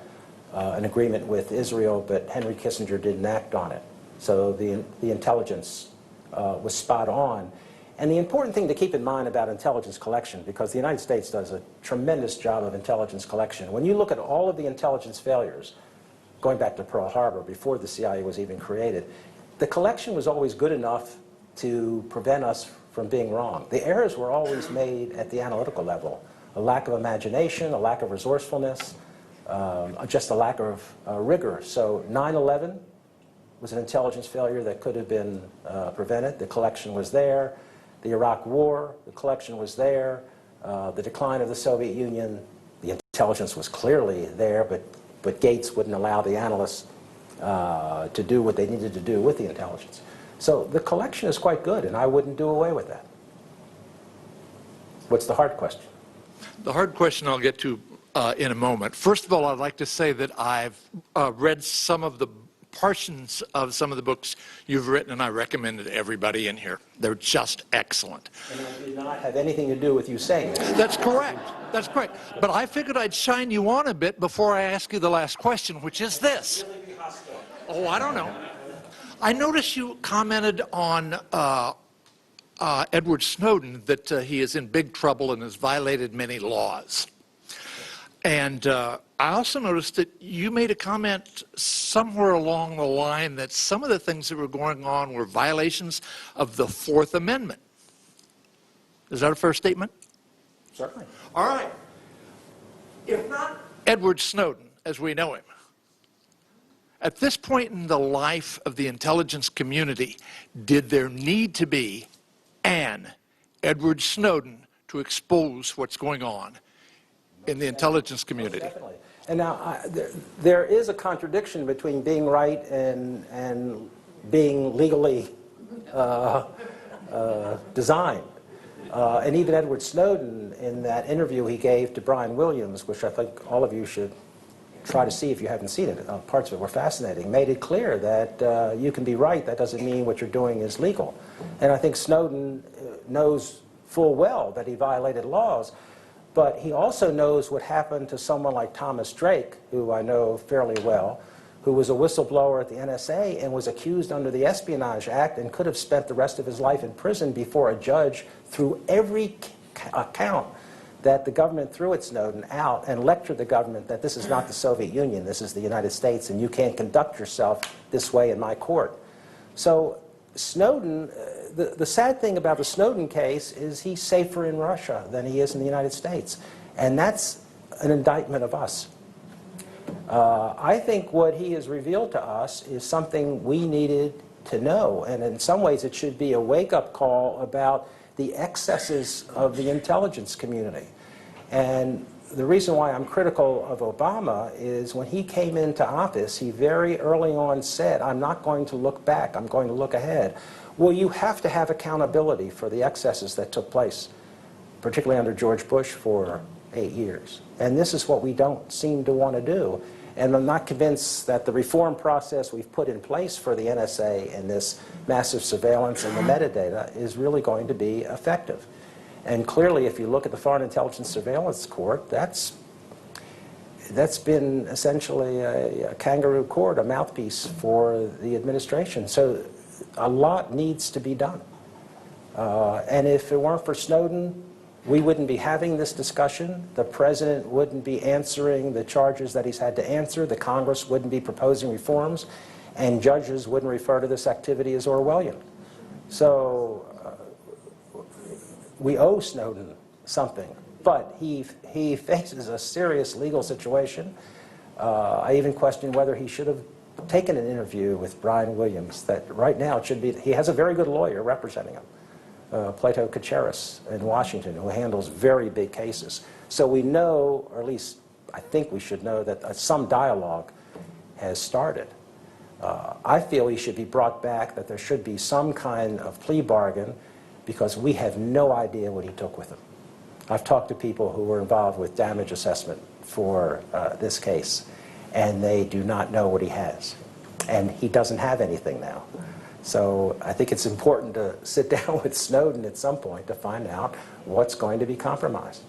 an agreement with Israel, but Henry Kissinger didn't act on it. So the intelligence was spot on. And the important thing to keep in mind about intelligence collection, because the United States does a tremendous job of intelligence collection, when you look at all of the intelligence failures, going back to Pearl Harbor, before the CIA was even created, the collection was always good enough to prevent us from being wrong. The errors were always made at the analytical level. A lack of imagination, a lack of resourcefulness, just a lack of rigor. So 9/11 was an intelligence failure that could have been prevented. The collection was there. The Iraq War, the collection was there. The decline of the Soviet Union, the intelligence was clearly there, but Gates wouldn't allow the analysts to do what they needed to do with the intelligence. So the collection is quite good, and I wouldn't do away with that. What's the hard question? The hard question I'll get to in a moment. First of all, I'd like to say that I've read some of the portions of some of the books you've written, and I recommend it to everybody in here. They're just excellent. And I did not have anything to do with you saying that. That's correct. That's correct. But I figured I'd shine you on a bit before I ask you the last question, which is this. Oh, I don't know. I noticed you commented on Edward Snowden that he is in big trouble and has violated many laws. And I also noticed that you made a comment somewhere along the line that some of the things that were going on were violations of the Fourth Amendment. Is that a fair statement? Certainly. All right. If not Edward Snowden, as we know him, at this point in the life of the intelligence community, did there need to be an Edward Snowden to expose what's going on in the intelligence community? Definitely. And now, there is a contradiction between being right and being legally designed. And even Edward Snowden, in that interview he gave to Brian Williams, which I think all of you should try to see if you haven't seen it, parts of it were fascinating, made it clear that you can be right, that doesn't mean what you're doing is legal. And I think Snowden knows full well that he violated laws, but he also knows what happened to someone like Thomas Drake, who I know fairly well, who was a whistleblower at the NSA and was accused under the Espionage Act and could have spent the rest of his life in prison before a judge threw every account that the government threw at Snowden out and lectured the government that this is not the Soviet Union, this is the United States, and you can't conduct yourself this way in my court. So Snowden, the sad thing about the Snowden case is he's safer in Russia than he is in the United States. And that's an indictment of us. I think what he has revealed to us is something we needed to know. And in some ways it should be a wake-up call about the excesses of the intelligence community. And the reason why I'm critical of Obama is when he came into office, he very early on said, I'm not going to look back, I'm going to look ahead. Well, you have to have accountability for the excesses that took place, particularly under George Bush for 8 years. And this is what we don't seem to want to do. And I'm not convinced that the reform process we've put in place for the NSA and this massive surveillance and the metadata is really going to be effective. And clearly, if you look at the Foreign Intelligence Surveillance Court, that's been essentially a kangaroo court, a mouthpiece for the administration. So a lot needs to be done. And if it weren't for Snowden, we wouldn't be having this discussion. The president wouldn't be answering the charges that he's had to answer. The Congress wouldn't be proposing reforms. And judges wouldn't refer to this activity as Orwellian. So we owe Snowden something. But he faces a serious legal situation. I even question whether he should have taken an interview with Brian Williams. That right now it should be, he has a very good lawyer representing him. Plato Kacharis in Washington, who handles very big cases. So we know, or at least I think we should know, that some dialogue has started. I feel he should be brought back, that there should be some kind of plea bargain, because we have no idea what he took with him. I've talked to people who were involved with damage assessment for this case, and they do not know what he has. And he doesn't have anything now. So I think it's important to sit down with Snowden at some point to find out what's going to be compromised.